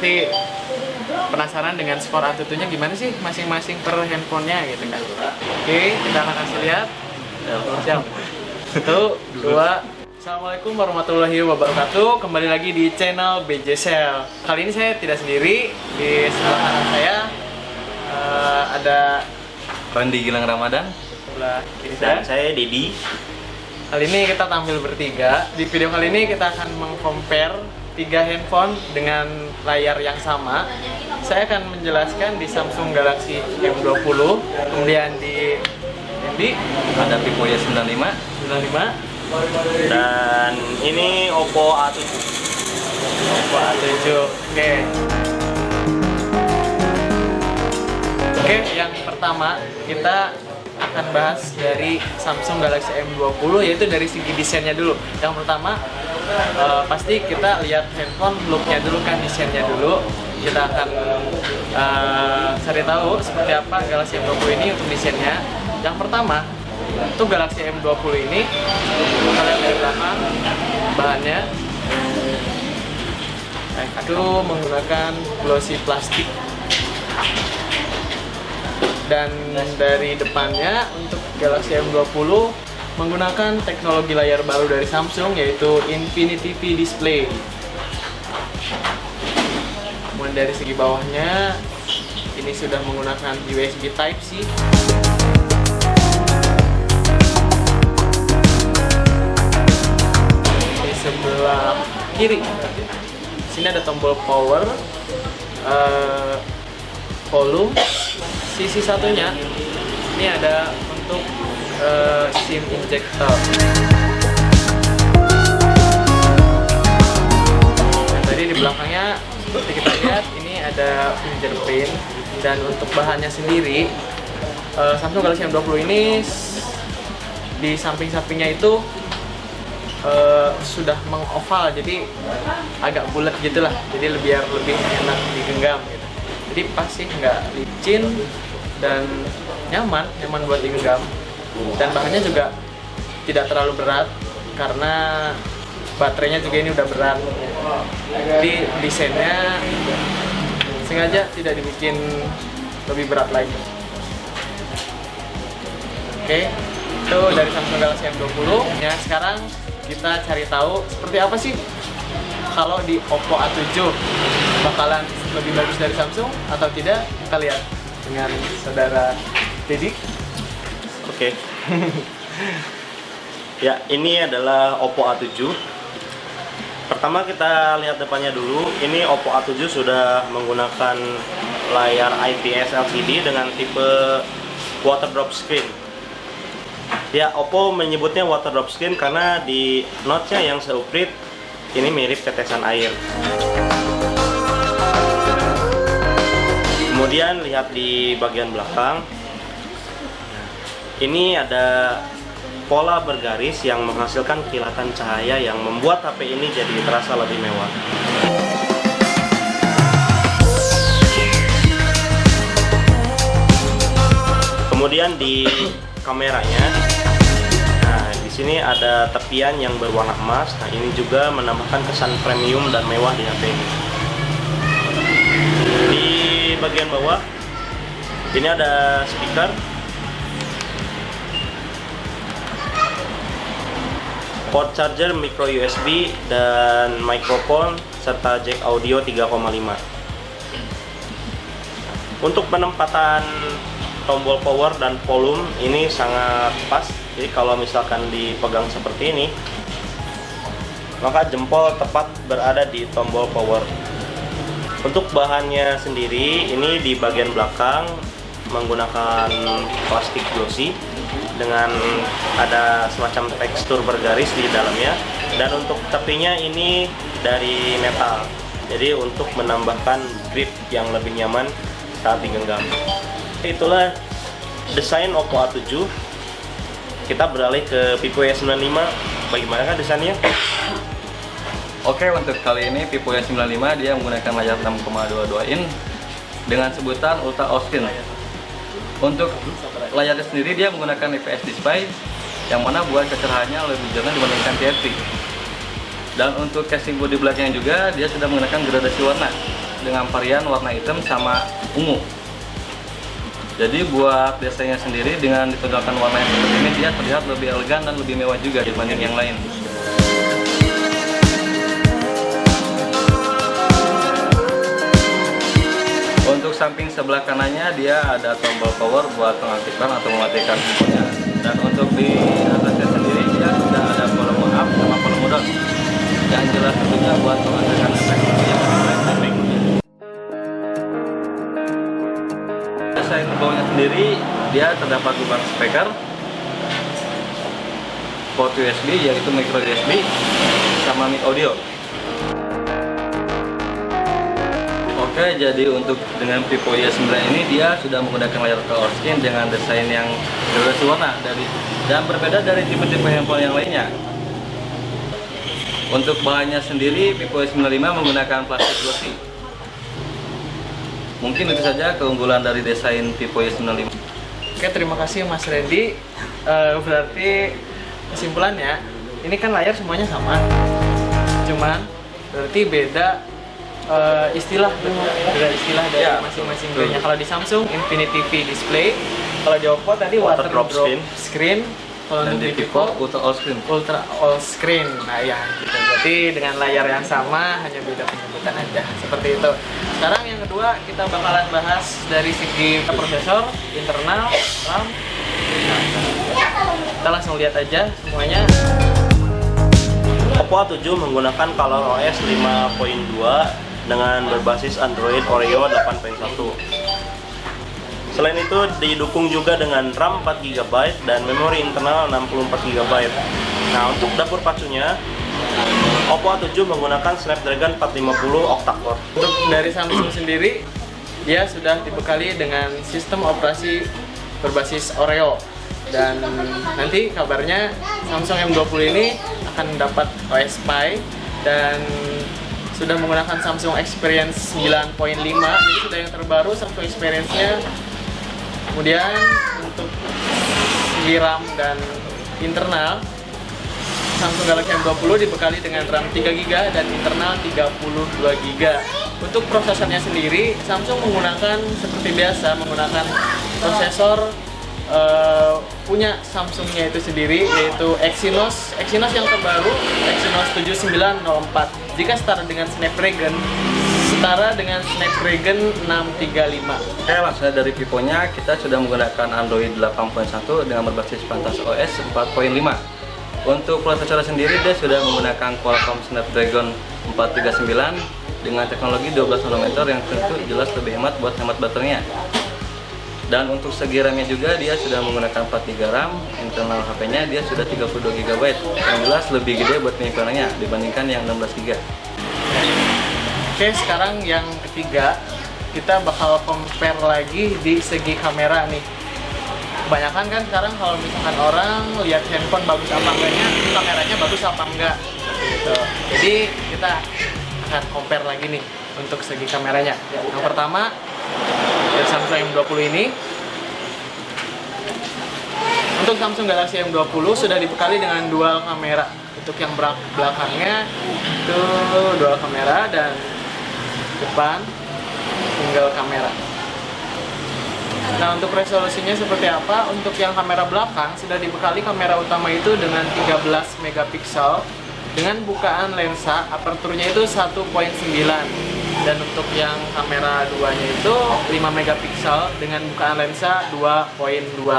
pasti penasaran dengan skor AnTuTu-nya gimana sih masing-masing per handphonenya gitu kan. Oke, kita akan kasih lihat. Siap. 1, 2. Assalamualaikum warahmatullahi wabarakatuh. Kembali lagi di channel BJSell. Kali ini saya tidak sendiri. Di sebelah kanan saya ada Randi Gilang Ramadan. Sebelah kiri Dan saya Dedi. Kali ini kita tampil bertiga. Di video kali ini kita akan meng-compare 3 handphone dengan layar yang sama. Saya akan menjelaskan di Samsung Galaxy M20, kemudian di Ada Vivo Y95, 95, Dan ini Oppo A7. Oppo A7. Oke, yang pertama kita akan bahas dari Samsung Galaxy M20, yaitu dari segi desainnya dulu. Yang pertama pasti kita lihat handphone looknya dulu kan, desainnya dulu. Kita akan cari tahu seperti apa Galaxy M20 ini untuk desainnya. Yang pertama, untuk Galaxy M20 ini kita lihat dari belakang bahannya itu menggunakan glossy plastik, dan dari depannya untuk Galaxy M20 menggunakan teknologi layar baru dari Samsung, yaitu Infinity V Display. Kemudian dari segi bawahnya ini sudah menggunakan USB Type-C. Di sebelah kiri sini ada tombol power, volume. Sisi satunya ini ada untuk SIM injector. Dan tadi di belakangnya seperti kita lihat ini ada fingerprint, dan untuk bahannya sendiri Samsung Galaxy M20 ini di samping-sampingnya itu sudah mengoval, jadi agak bulat gitulah, jadi biar lebih enak digenggam gitu. Jadi pasti nggak licin dan nyaman buat digenggam. Dan bahannya juga tidak terlalu berat karena baterainya juga ini udah berat. Jadi desainnya sengaja tidak dibikin lebih berat lagi. Oke, itu dari Samsung Galaxy M20. Ya, sekarang kita cari tahu seperti apa sih kalau di Oppo A7, bakalan lebih bagus dari Samsung atau tidak. Kita lihat dengan saudara Dedi. Oke. Ya, ini adalah Oppo A7. Pertama kita lihat depannya dulu. Ini Oppo A7 sudah menggunakan layar IPS LCD dengan tipe water drop screen. Ya, Oppo menyebutnya water drop screen karena di notch-nya yang seuprit ini mirip tetesan air. Kemudian lihat di bagian belakang. Ini ada pola bergaris yang menghasilkan kilatan cahaya yang membuat HP ini jadi terasa lebih mewah. Kemudian di kameranya, nah di sini ada tepian yang berwarna emas. Nah ini juga menambahkan kesan premium dan mewah di HP ini. Di bagian bawah ini ada speaker. Port charger micro USB dan mikrofon serta jack audio 3,5. Untuk penempatan tombol power dan volume ini sangat pas. Jadi kalau misalkan dipegang seperti ini, maka jempol tepat berada di tombol power. Untuk bahannya sendiri ini di bagian belakang menggunakan plastik glossy dengan ada semacam tekstur bergaris di dalamnya, dan untuk tepinya ini dari metal, jadi untuk menambahkan grip yang lebih nyaman saat digenggam. Itulah desain Oppo A7. Kita beralih ke Vivo Y95. Bagaimana desainnya? Oke, untuk kali ini Vivo Y95 dia menggunakan layar 6,22 in dengan sebutan Ultra OLED. Untuk layarnya sendiri dia menggunakan IPS display yang mana buat kecerahannya lebih jernih dibandingkan TFT. Dan untuk casing body blacknya juga dia sudah menggunakan gradasi warna dengan varian warna hitam sama ungu. Jadi buat desainnya sendiri dengan ditonjolkan warna yang seperti ini, dia terlihat lebih elegan dan lebih mewah juga dibanding yang lain. Untuk samping sebelah kanannya dia ada tombol power buat mengaktifkan atau mematikan handphonenya. Dan untuk di atasnya sendiri dia sudah ada volume up sama volume down. Yang jelas tentunya buat menghasilkan efek yang lebih baik. Desain bawahnya sendiri dia terdapat lubang speaker, port USB yaitu micro USB sama mic audio. Oke, jadi untuk dengan Vivo Y9 ini dia sudah menggunakan layar color screen dengan desain yang berbasis warna dan berbeda dari tipe-tipe handphone yang lainnya. Untuk bahannya sendiri Vivo Y95 menggunakan plastik glossy. Mungkin itu saja keunggulan dari desain Vivo Y95. Oke, terima kasih Mas Randy. Berarti kesimpulannya, ini kan layar semuanya sama. Cuman berarti beda istilah dari masing-masing brandnya. Kalau di Samsung Infinity V Display, kalau di Oppo tadi water drop screen, kalau di Vivo Ultra All Screen. Nah ya, gitu. Berarti dengan layar yang sama, hanya beda penyebutan aja. Seperti itu. Sekarang yang kedua kita bakalan bahas dari segi prosesor, internal, RAM. Kita langsung lihat aja semuanya. Oppo A7 menggunakan ColorOS 5.2 dengan berbasis Android Oreo 8.1. Selain itu didukung juga dengan RAM 4GB dan memori internal 64GB. Nah, untuk dapur pacunya Oppo A7 menggunakan Snapdragon 450 octa-core. Untuk dari Samsung sendiri, dia sudah dibekali dengan sistem operasi berbasis Oreo. Dan nanti kabarnya Samsung M20 ini akan dapat OS Pie dan sudah menggunakan Samsung Experience 9.5, jadi sudah yang terbaru Samsung Experience-nya. Kemudian untuk segi RAM dan internal, Samsung Galaxy M20 dibekali dengan RAM 3GB dan internal 32GB. Untuk prosesornya sendiri, Samsung menggunakan seperti biasa menggunakan prosesor punya Samsungnya itu sendiri, yaitu Exynos yang terbaru, Exynos 7904. Jika setara dengan Snapdragon 635. Oke, langsung dari Vivo-nya kita sudah menggunakan Android 8.1 dengan berbasis Pantas OS 4.5. Untuk prosesor sendiri dia sudah menggunakan Qualcomm Snapdragon 439 dengan teknologi 12 nanometer yang tentu jelas lebih hemat buat hemat baterainya. Dan untuk segi RAM-nya juga dia sudah menggunakan 4GB RAM, internal HP-nya dia sudah 32GB, yang jelas lebih gede buat penyimpanannya dibandingkan yang 16GB. Oke, sekarang yang ketiga kita bakal compare lagi di segi kamera nih. Kebanyakan kan sekarang kalau misalkan orang lihat handphone bagus apa enggaknya, kameranya bagus apa enggak gitu. Jadi kita akan compare lagi nih untuk segi kameranya. Yang pertama dari Samsung M20 ini, untuk Samsung Galaxy M20 sudah dibekali dengan dual kamera. Untuk yang belakangnya itu dual kamera dan depan single kamera. Nah, untuk resolusinya seperti apa? Untuk yang kamera belakang sudah dibekali kamera utama itu dengan 13 megapiksel dengan bukaan lensa aperturnya itu 1.9. Dan untuk yang kamera duanya itu 5 megapiksel dengan bukaan lensa 2.2.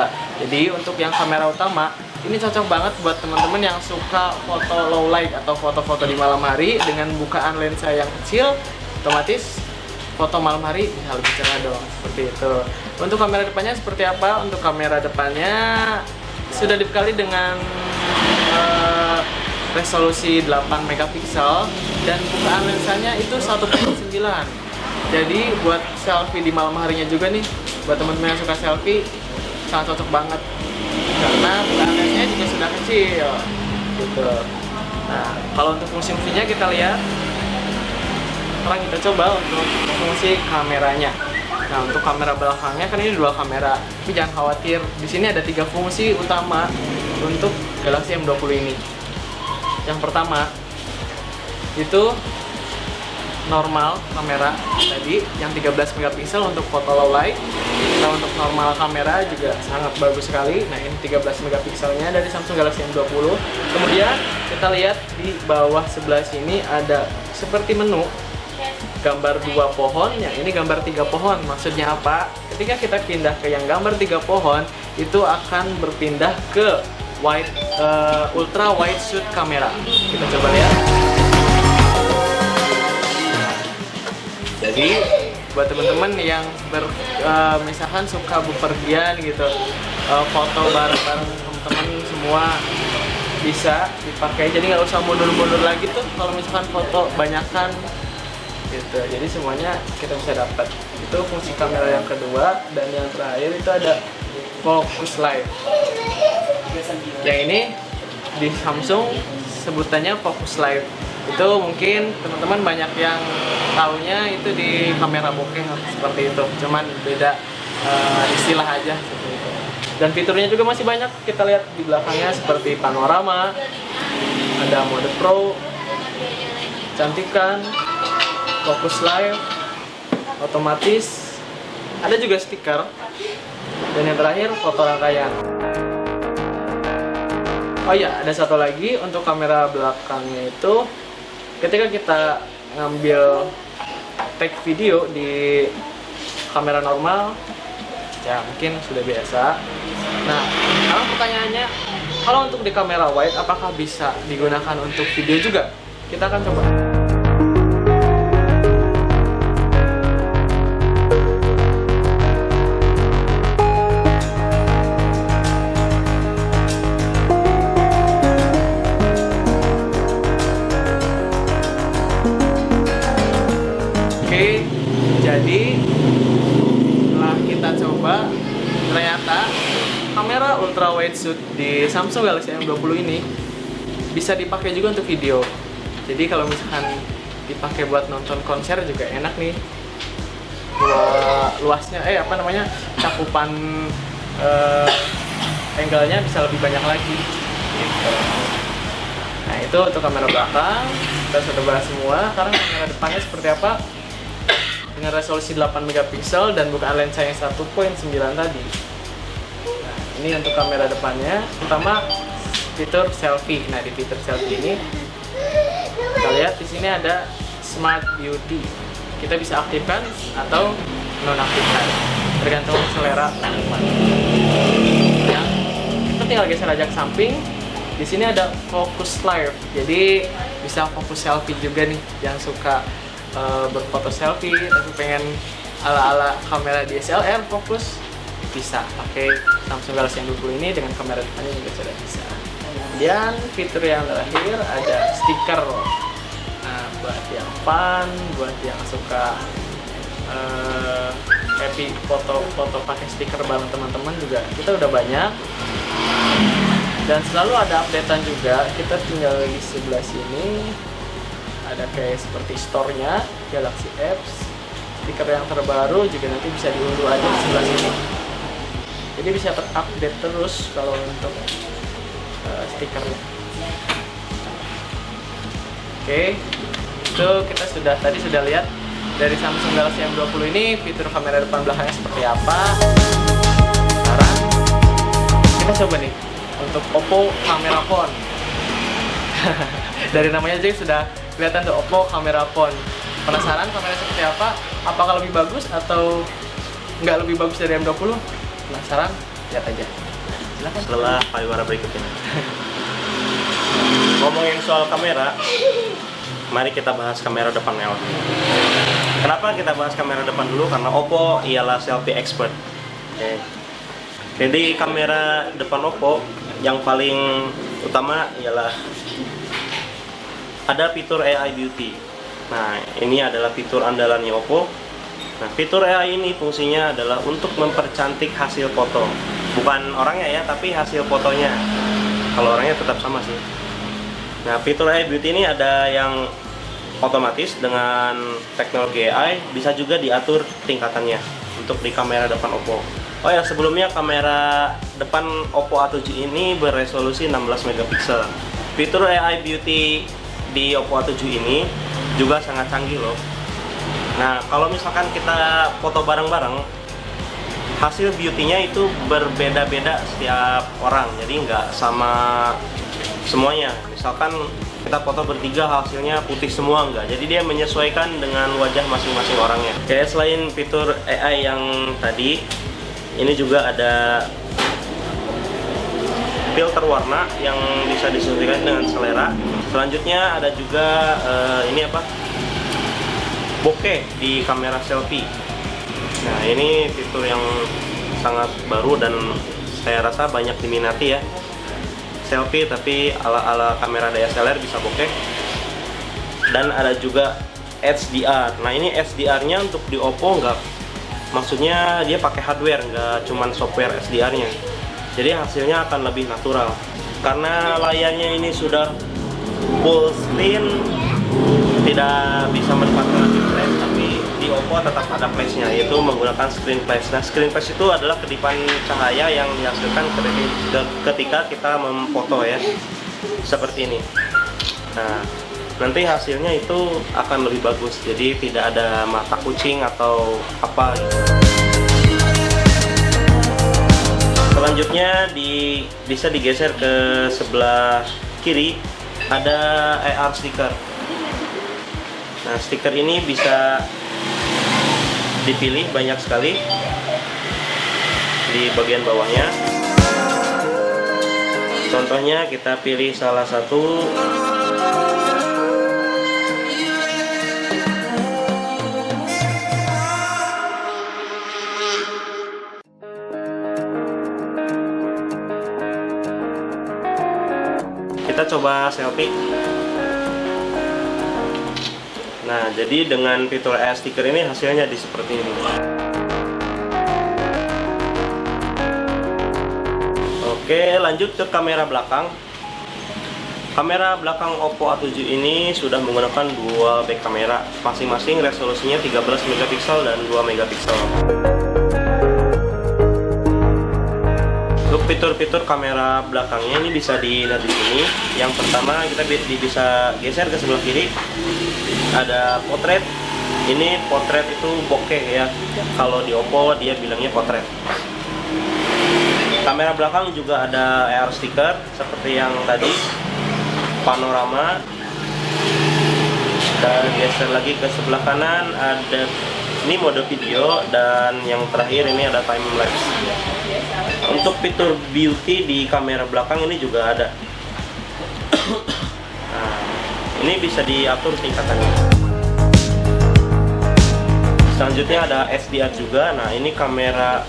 Jadi untuk yang kamera utama ini cocok banget buat teman-teman yang suka foto low light atau foto-foto di malam hari dengan bukaan lensa yang kecil, otomatis foto malam hari bisa lebih cerah dong, seperti itu. Untuk kamera depannya seperti apa? Untuk kamera depannya sudah dibekali dengan resolusi 8 megapiksel dan bukaan lensanya itu 1.9. Jadi buat selfie di malam harinya juga nih, buat teman-teman yang suka selfie sangat cocok banget karena bukaan lensanya juga sudah kecil gitu. Nah, kalau untuk fungsi-fungsinya kita lihat. Sekarang kita coba untuk fungsi kameranya. Nah, untuk kamera belakangnya kan ini dual kamera, tapi jangan khawatir, di sini ada 3 fungsi utama untuk Galaxy M20 ini. Yang pertama itu normal kamera tadi yang 13 megapiksel untuk foto low light. Nah, untuk normal kamera juga sangat bagus sekali. Nah, ini 13 megapikselnya dari Samsung Galaxy M20. Kemudian kita lihat di bawah sebelah sini ada seperti menu gambar 2 pohon, yang ini gambar 3 pohon. Maksudnya apa? Ketika kita pindah ke yang gambar 3 pohon, itu akan berpindah ke ultra wide shoot kamera. Kita coba lihat. Jadi buat teman-teman yang misalkan suka bepergian gitu, foto bareng-bareng teman-teman semua bisa dipakai. Jadi nggak usah mundur-mundur lagi tuh kalau misalkan foto banyakan gitu. Jadi semuanya kita bisa dapat. Itu fungsi kamera yang kedua, dan yang terakhir itu ada focus light. Yang ini di Samsung sebutannya focus light. Itu mungkin teman-teman banyak yang taunya itu di kamera bokeh seperti itu, cuman beda istilah aja seperti itu. Dan fiturnya juga masih banyak. Kita lihat di belakangnya seperti panorama, ada mode pro, cantikan, focus live, otomatis, ada juga stiker, dan yang terakhir foto rangkaian. Oh ya, ada satu lagi untuk kamera belakangnya itu, ketika kita ngambil take video di kamera normal, ya mungkin sudah biasa. Nah, sekarang pertanyaannya, kalau untuk di kamera wide, apakah bisa digunakan untuk video juga? Kita akan coba. Jadi setelah kita coba, ternyata kamera ultra wide shoot di Samsung Galaxy M20 ini bisa dipakai juga untuk video. Jadi kalau misalkan dipakai buat nonton konser juga enak nih. Luasnya, cakupan angle-nya bisa lebih banyak lagi. Gitu. Nah, itu untuk kamera belakang. Kita sudah bahas semua. Sekarang kamera depannya seperti apa? Dengan resolusi 8 megapiksel dan bukaan lensa yang 1.9 tadi. Nah, ini untuk kamera depannya. Pertama, fitur selfie. Nah, di fitur selfie ini kita lihat di sini ada Smart Beauty. Kita bisa aktifkan atau nonaktifkan, tergantung selera teman-teman. Ya, kita tinggal geser aja ke samping. Di sini ada Focus Live. Jadi bisa fokus selfie juga nih yang suka berfoto selfie tapi pengen ala-ala kamera DSLR fokus, bisa pakai Samsung Galaxy M20 ini dengan kamera depannya juga sudah bisa. Kemudian fitur yang terakhir ada stiker. Nah, buat yang fun, buat yang suka happy foto pakai stiker bareng teman-teman juga kita udah banyak. Dan selalu ada updatean juga. Kita tinggal di sebelah sini. Ada kayak seperti store-nya Galaxy Apps, stiker yang terbaru juga nanti bisa diunduh aja di sebelah sini. Jadi bisa terupdate terus kalau untuk stikernya. Oke, itu kita tadi sudah lihat dari Samsung Galaxy M20 ini fitur kamera depan belakangnya seperti apa. Sekarang kita coba nih untuk Oppo Camera Phone. Dari namanya aja sudah kelihatan tuh, Oppo Camera Phone. Penasaran kameranya seperti apa? Apakah lebih bagus atau nggak lebih bagus dari M20? Penasaran? Lihat aja. Silahkan. Setelah pariwara berikut ini. Ngomongin soal kamera, mari kita bahas kamera depan L. Kenapa kita bahas kamera depan dulu? Karena Oppo ialah selfie expert. Oke. Jadi kamera depan Oppo yang paling utama ialah ada fitur AI Beauty. Nah, ini adalah fitur andalannya Oppo. Nah, fitur AI ini fungsinya adalah untuk mempercantik hasil foto. Bukan orangnya ya, tapi hasil fotonya. Kalau orangnya tetap sama sih. Nah, fitur AI Beauty ini ada yang otomatis dengan teknologi AI, bisa juga diatur tingkatannya untuk di kamera depan Oppo. Oh ya, sebelumnya kamera depan Oppo A7 ini beresolusi 16 megapiksel. Fitur AI Beauty di Oppo A7 ini juga sangat canggih loh. Nah, kalau misalkan kita foto bareng-bareng, hasil beauty-nya itu berbeda-beda setiap orang, jadi nggak sama semuanya. Misalkan kita foto bertiga hasilnya putih semua, enggak. Jadi dia menyesuaikan dengan wajah masing-masing orangnya. Kayak selain fitur AI yang tadi, ini juga ada filter warna yang bisa disesuaikan dengan selera. Selanjutnya ada juga ini apa? Bokeh di kamera selfie. Nah, ini fitur yang sangat baru dan saya rasa banyak diminati ya. Selfie tapi ala-ala kamera DSLR bisa bokeh. Dan ada juga HDR. Nah, ini HDR-nya untuk di Oppo nggak, maksudnya dia pakai hardware, nggak cuman software HDR-nya. Jadi hasilnya akan lebih natural. Karena layarnya ini sudah full screen, tidak bisa menempatkan flash, tapi di Oppo tetap ada flashnya, yaitu menggunakan screen flash. Nah, screen flash itu adalah kedipan cahaya yang dihasilkan ketika kita memfoto ya, seperti ini. Nah, nanti hasilnya itu akan lebih bagus, jadi tidak ada mata kucing atau apa gitu. Selanjutnya bisa digeser ke sebelah kiri, ada AR stiker. Nah, stiker ini bisa dipilih banyak sekali di bagian bawahnya. Contohnya kita pilih salah satu. Kita coba selfie. Nah, jadi dengan fitur AI stiker ini hasilnya seperti ini. Oke, lanjut ke kamera belakang. Kamera belakang Oppo A7 ini sudah menggunakan dua back kamera, masing-masing resolusinya 13 megapiksel dan 2 megapiksel. Untuk fitur-fitur kamera belakangnya ini bisa dilihat di sini. Yang pertama, kita bisa geser ke sebelah kiri. Ada potret. Ini potret itu bokeh ya. Kalau di Oppo dia bilangnya potret. Kamera belakang juga ada AR stiker seperti yang tadi. Panorama. Dan geser lagi ke sebelah kanan ada ini mode video, dan yang terakhir ini ada time lapse. Untuk fitur beauty di kamera belakang ini juga ada. Nah, ini bisa diatur tingkatannya. Selanjutnya ada HDR juga. Nah, ini kamera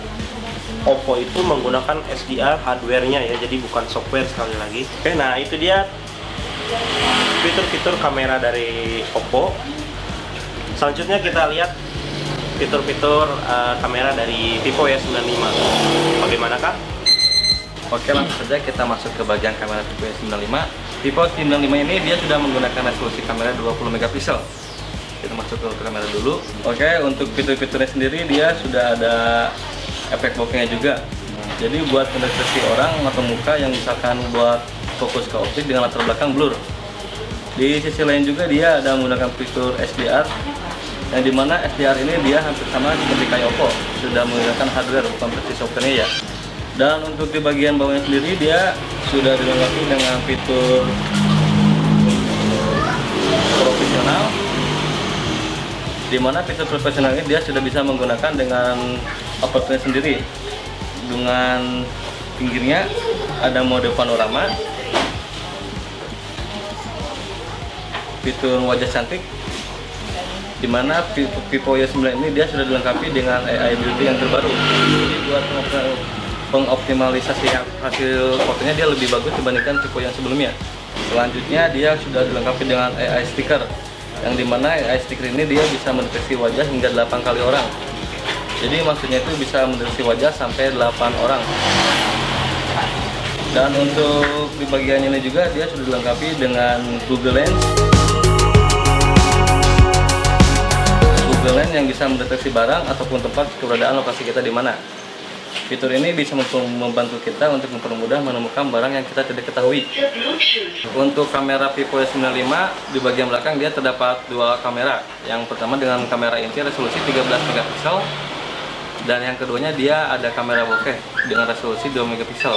Oppo itu menggunakan HDR hardware-nya ya, jadi bukan software sekali lagi. Oke, nah itu dia fitur-fitur kamera dari Oppo. Selanjutnya kita lihat fitur-fitur kamera dari Vivo Y95. Bagaimanakah? Oke, langsung saja kita masuk ke bagian kamera Vivo Y95. Vivo Y95 ini dia sudah menggunakan resolusi kamera 20 megapiksel. Kita masuk ke kamera dulu. Oke, untuk fitur-fiturnya sendiri dia sudah ada efek bokehnya juga. Jadi buat mendeteksi orang atau muka yang misalkan buat fokus ke objek dengan latar belakang blur. Di sisi lain juga dia ada menggunakan fitur HDR, yang dimana HDR ini dia hampir sama seperti kayak Oppo, sudah menggunakan hardware bukan versi softwarenya ya. Dan untuk di bagian bawahnya sendiri dia sudah dilengkapi dengan fitur profesional, dimana fitur profesional ini dia sudah bisa menggunakan dengan aperture sendiri. Dengan pinggirnya ada mode panorama, fitur wajah cantik, dimana Vivo Y9 ini dia sudah dilengkapi dengan AI beauty yang terbaru. Jadi buat pengoptimalisasi hasil fotonya dia lebih bagus dibandingkan Vivo yang sebelumnya. Selanjutnya dia sudah dilengkapi dengan AI stiker, yang dimana AI stiker ini dia bisa mendeteksi wajah hingga 8 kali orang. Jadi maksudnya itu bisa mendeteksi wajah sampai 8 orang. Dan untuk di bagian ini juga dia sudah dilengkapi dengan Google Lens. Google Lens yang bisa mendeteksi barang ataupun tempat keberadaan lokasi kita di mana. Fitur ini bisa membantu kita untuk mempermudah menemukan barang yang kita tidak ketahui. Untuk kamera Vivo S95 di bagian belakang dia terdapat dua kamera. Yang pertama dengan kamera inti resolusi 13 megapiksel dan yang keduanya dia ada kamera bokeh dengan resolusi 2 megapiksel.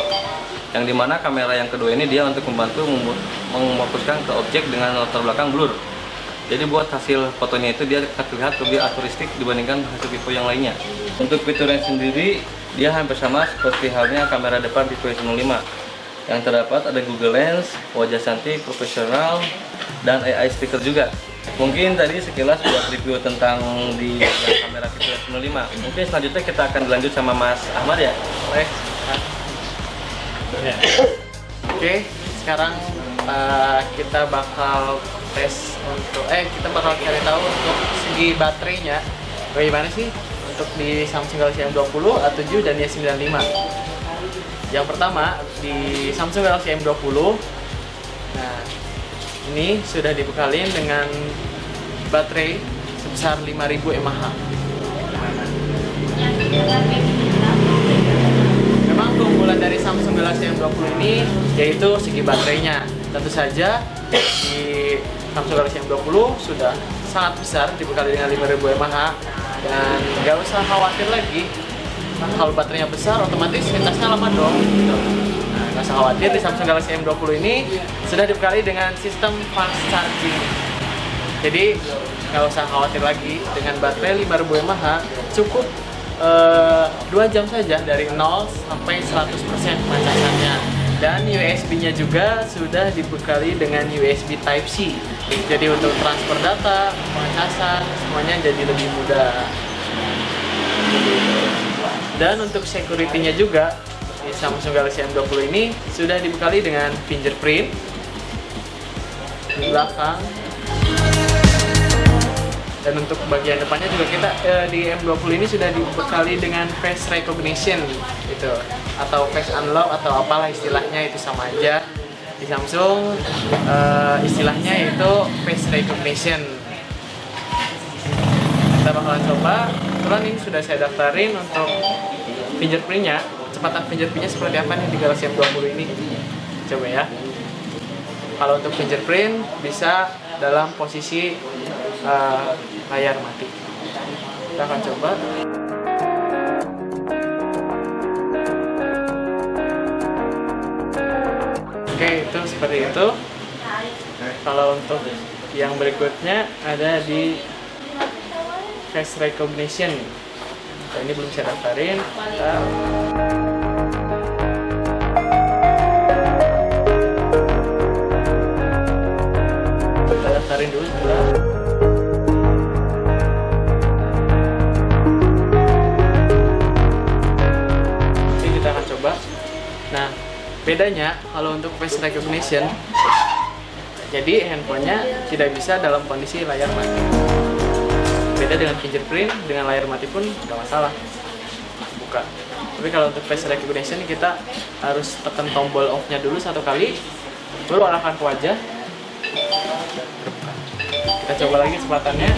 Yang dimana kamera yang kedua ini dia untuk membantu memfokuskan ke objek dengan latar belakang blur. Jadi buat hasil fotonya itu dia terlihat lebih futuristik dibandingkan hasil Vivo yang lainnya. Untuk fiturnya sendiri dia hampir sama seperti halnya kamera depan Vivo S95. Yang terdapat ada Google Lens, wajah cantik, profesional, dan AI sticker juga. Mungkin tadi sekilas buat review tentang di kamera Vivo S95. Mungkin selanjutnya kita akan lanjut sama Mas Ahmad ya. Boleh. Oke, sekarang kita bakal tes untuk kita bakal cari tahu untuk segi baterainya bagaimana sih untuk di Samsung Galaxy M20, A7 dan Y95. Yang pertama di Samsung Galaxy M20, nah ini sudah dibekalin dengan baterai sebesar 5000 mAh. Memang keunggulan dari Samsung Galaxy M20 ini yaitu segi baterainya. Tentu saja di Samsung Galaxy M20 sudah sangat besar dibekali dengan 5000 mAh dan nggak usah khawatir lagi kalau baterainya besar otomatis ngecasnya lama dong gitu. Nah, nggak usah khawatir, di Samsung Galaxy M20 ini sudah dibekali dengan sistem fast charging. Jadi nggak usah khawatir lagi, dengan baterai 5000 mAh cukup 2 jam saja dari 0 sampai 100% pencasannya. Dan USB-nya juga sudah dibekali dengan USB Type-C. Jadi untuk transfer data, pengecasan, semuanya jadi lebih mudah. Dan untuk security-nya juga di Samsung Galaxy M20 ini sudah dibekali dengan fingerprint di belakang. Dan untuk bagian depannya juga kita di M20 ini sudah dibekali dengan face recognition gitu, atau face unlock atau apalah istilahnya, itu sama aja. Di Samsung istilahnya itu face recognition. Kita bakalan coba. Kebetulan ini sudah saya daftarin untuk fingerprintnya. Kecepatan fingerprintnya seperti apa nih di Galaxy M20 ini? Coba ya. Kalau untuk fingerprint bisa dalam posisi layar mati. Kita akan coba. Oke, itu seperti itu. Kalau untuk yang berikutnya ada di face recognition. Nah, ini belum saya daftarin. Kita daftarin dulu sebentar. Nah, bedanya kalau untuk face recognition, jadi handphonenya tidak bisa dalam kondisi layar mati. Beda dengan fingerprint, dengan layar mati pun nggak masalah, buka. Tapi kalau untuk face recognition kita harus tekan tombol off-nya dulu 1 kali, baru arahkan ke wajah. Kita coba lagi kecepatannya.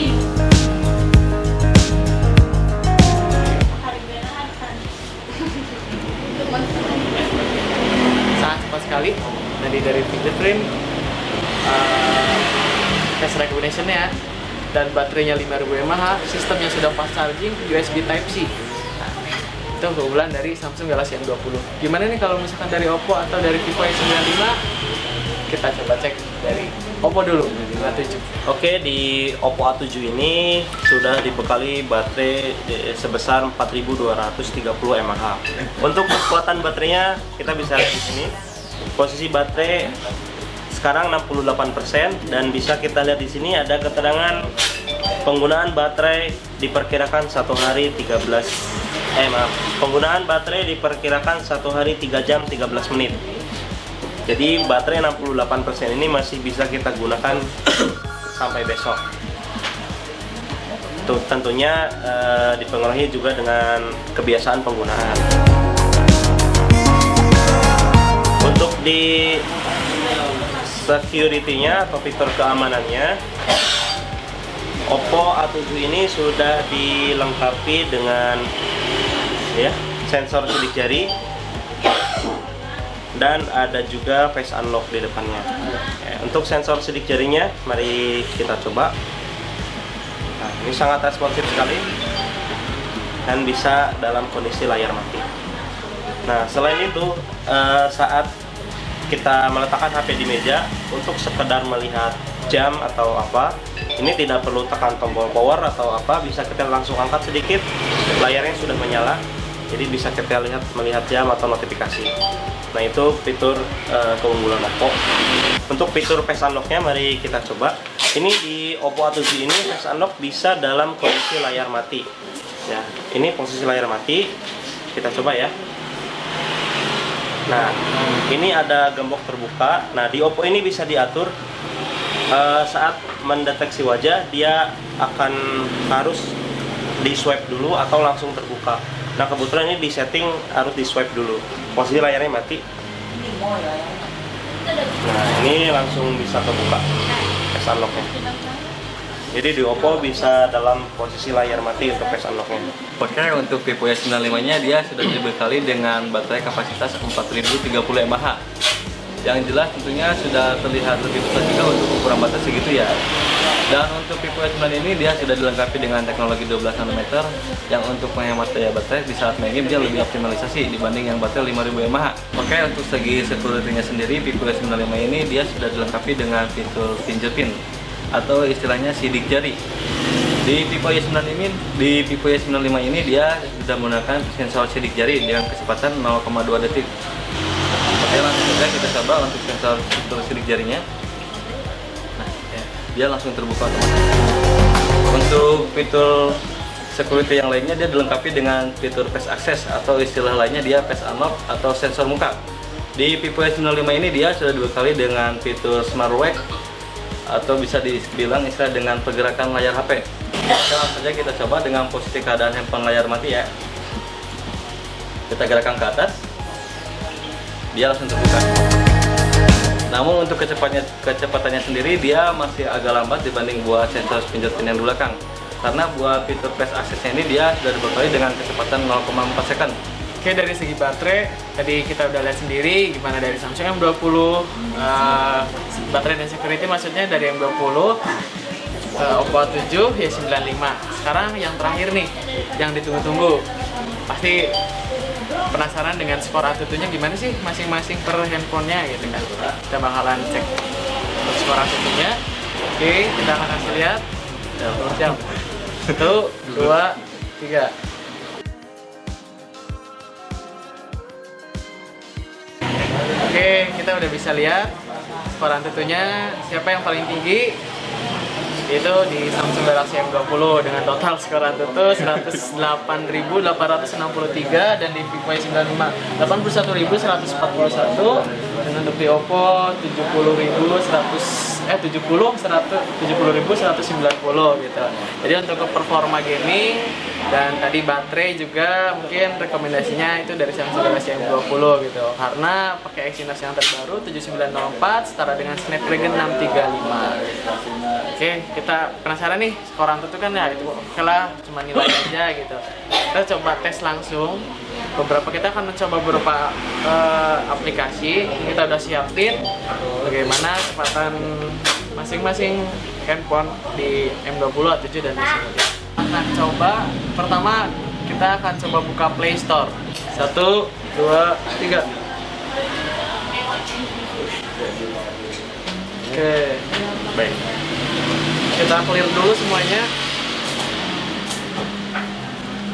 Sangat cepat sekali. Dari fingerprint, face recognition-nya, dan baterainya 5000 mAh, sistemnya sudah fast charging, USB Type-C. Nah, itu keunggulan dari Samsung Galaxy M20. Gimana nih kalau misalkan dari Oppo atau dari Vivo Y95? Kita coba cek dari Oppo dulu, A7. Oke, di Oppo A7 ini sudah dibekali baterai sebesar 4230 mAh. Untuk kekuatan baterainya kita bisa lihat di sini. Posisi baterai sekarang 68% dan bisa kita lihat di sini ada keterangan penggunaan baterai diperkirakan 1 hari 13 penggunaan baterai diperkirakan 1 hari 3 jam 13 menit. Jadi baterai 68% ini masih bisa kita gunakan sampai besok. Itu tentunya dipengaruhi juga dengan kebiasaan penggunaan. Untuk di security-nya atau fitur keamanannya, Oppo A7 ini sudah dilengkapi dengan sensor sidik jari, dan ada juga face unlock di depannya. Untuk sensor sidik jarinya, mari kita coba. Nah, ini sangat responsif sekali dan bisa dalam kondisi layar mati. Nah, selain itu, saat kita meletakkan HP di meja untuk sekedar melihat jam atau apa, ini tidak perlu tekan tombol power atau apa, bisa kita langsung angkat sedikit, layarnya sudah menyala, jadi bisa kita melihat jam atau notifikasi. Nah, itu fitur keunggulan Oppo. Untuk fitur face unlock-nya mari kita coba. Ini di Oppo A7 ini face unlock bisa dalam kondisi layar mati. Ya, ini posisi layar mati. Kita coba ya. Nah, ini ada gembok terbuka. Nah, di Oppo ini bisa diatur saat mendeteksi wajah, dia akan harus di swipe dulu atau langsung terbuka. Nah, kebetulan ini di setting harus di swipe dulu. Posisi layarnya mati. Nah, ini langsung bisa kebuka face unlock-nya. Jadi di Oppo bisa dalam posisi layar mati untuk face unlock-nya. Oke, untuk Vivo Y95-nya dia sudah dibekali dengan baterai kapasitas 4030 mAh. Yang jelas tentunya sudah terlihat lebih besar juga untuk ukuran baterai segitu ya. Dan untuk Vivo Y9 ini dia sudah dilengkapi dengan teknologi 12 nanometer yang untuk menghemat daya baterai di saat main game dia lebih optimalisasi dibanding yang baterai 5000 mAh. Oke, untuk segi security-nya sendiri Vivo Y95 ini dia sudah dilengkapi dengan fitur fingerprint atau istilahnya sidik jari. Di Vivo Y95 ini dia sudah menggunakan sensor sidik jari dengan kecepatan 0,2 detik. Oke, langsung saja kita coba untuk sensor sidik jarinya. Nah, ya, dia langsung terbuka otomatis. Untuk fitur security yang lainnya dia dilengkapi dengan fitur face access atau istilah lainnya dia face unlock atau sensor muka. Di Vivo Y95 ini dia sudah dibekali dengan fitur smart wake atau bisa dibilang istilah dengan pergerakan layar HP. Langsung saja kita coba dengan posisi keadaan handphone layar mati ya. Kita gerakkan ke atas, dia langsung terbuka. Namun untuk kecepatannya sendiri dia masih agak lambat dibanding buat sensor fingerprint yang di belakang. Karena buat fitur face access-nya ini dia sudah dibekali dengan kecepatan 0,4 second. Oke, dari segi baterai tadi kita udah lihat sendiri gimana dari Samsung M20, baterai dan security maksudnya dari M20, Oppo A7, Y95. Sekarang yang terakhir nih, yang ditunggu-tunggu. Pasti penasaran dengan skor A7-nya gimana sih masing-masing per handphonenya gitu kan. Kita bakalan cek untuk skor A7-nya. Oke, kita akan kasih lihat. Jam 1, 2, 3. Oke, kita udah bisa lihat skor A7-nya siapa yang paling tinggi. Itu di Samsung Galaxy M20 dengan total skor A7 108.863 dan di Vivo Y95 81.141 dan untuk di Oppo 70.190 gitu. Jadi untuk performa gaming dan tadi baterai juga mungkin rekomendasinya itu dari Samsung Galaxy M20 gitu karena pakai Exynos yang terbaru 7904 setara dengan Snapdragon 635. Oke, kita penasaran nih skor A7 kan ya itu oke lah cuma nilai aja gitu. Kita coba tes langsung. Kita akan mencoba beberapa aplikasi kita udah siapin bagaimana kecepatan masing-masing handphone di M20, A7 dan A7. Akan coba pertama kita akan coba buka Play Store. 1, 2, 3. Oke, Baik. kita clear dulu semuanya.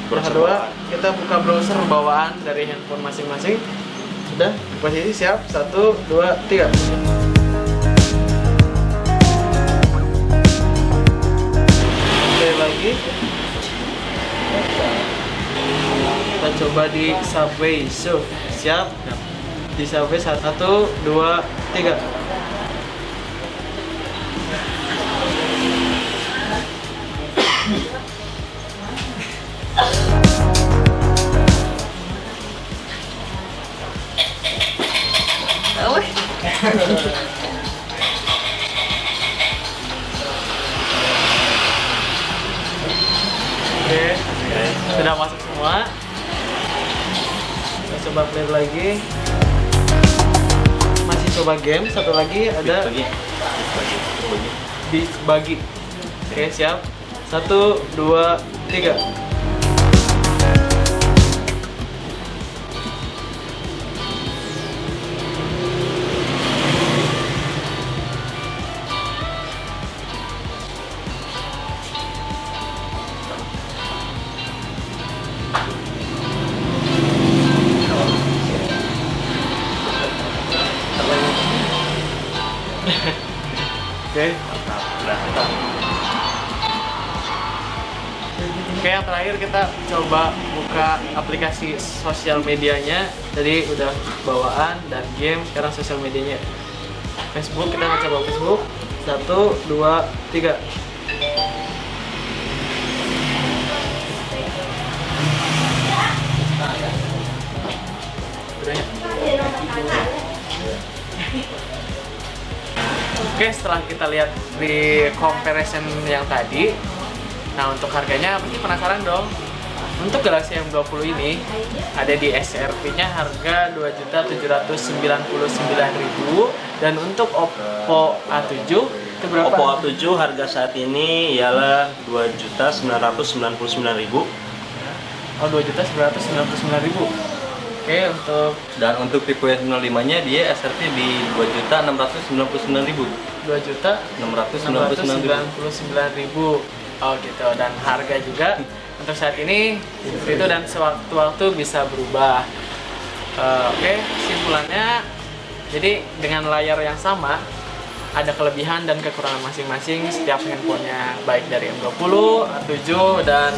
Yang kedua, kita buka browser bawaan dari handphone masing-masing. Sudah, posisi siap. 1, 2, 3. Oke, lagi. Kita coba di Subway Surf. Siap. Di Subway 1, 2, 3. Oke, sudah masuk semua. coba play lagi. Masih coba game, satu lagi ada Beach Buggy. Oke, siap. 1, 2, 3. Oke. Oke, yang terakhir kita coba buka aplikasi sosial medianya. Tadi udah bawaan dan game, sekarang sosial medianya. Facebook, kita akan coba Facebook. 1, 2, 3. Udah ya? Oke, setelah kita lihat di comparison yang tadi, nah untuk harganya pasti penasaran dong. Untuk Galaxy M20 ini ada di SRP-nya harga Rp2.799.000, dan untuk Oppo A7 itu berapa? Oppo A7 harga saat ini ialah Rp2.999.000. Oh, Rp2.999.000. Oke, Dan untuk tipe yang 95-nya dia SRP di Rp2.699.000. Rp2.699.000. Oh gitu, dan harga juga untuk saat ini itu, dan sewaktu-waktu bisa berubah. Oke, kesimpulannya, jadi dengan layar yang sama ada kelebihan dan kekurangan masing-masing setiap handphonenya, baik dari M20, A7 dan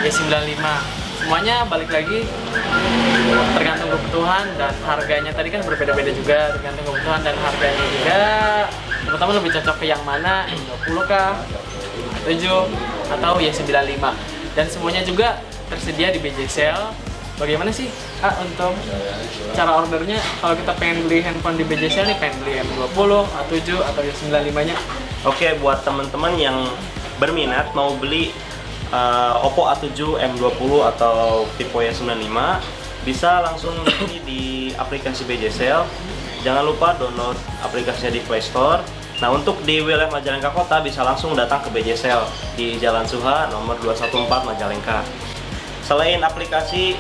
Y95. Semuanya balik lagi tergantung kebutuhan dan harganya. Tadi kan berbeda-beda juga, tergantung kebutuhan dan harganya juga. Teman-teman lebih cocok ke yang mana, M20 kah, A7 atau Y95. Dan semuanya juga tersedia di BJ Sale. Bagaimana sih untuk cara ordernya? Kalau kita pengen beli handphone di BJ Sale nih, pengen beli M20, A7 atau Y95-nya? Oke, buat teman-teman yang berminat mau beli Oppo A7 M20 atau Vivo Y95, bisa langsung beli di aplikasi BJ Sale. Jangan lupa download aplikasinya di Play Store. Nah, untuk di wilayah Majalengka Kota bisa langsung datang ke BJ Sale di Jalan Suha nomor 214 Majalengka. Selain aplikasi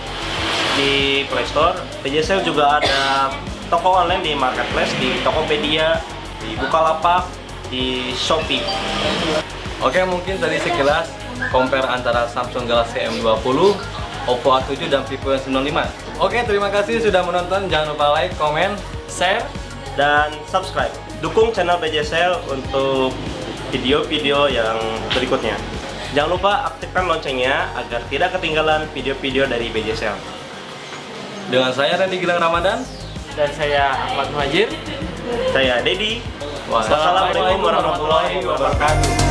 di Play Store, BJ Sale juga ada toko online di Marketplace, di Tokopedia, di Bukalapak, di Shopee. Oke, mungkin tadi sekilas compare antara Samsung Galaxy M20, Oppo A7 dan Vivo Y95. Oke, terima kasih sudah menonton. Jangan lupa like, comment, Share, dan subscribe. Dukung channel BJ Sale untuk video-video yang berikutnya. Jangan lupa aktifkan loncengnya agar tidak ketinggalan video-video dari BJ Sale. dengan saya Randy Gilang Ramadan dan saya Ahmad Muhajir. Saya Dedi. Wassalamualaikum warahmatullahi wabarakatuh.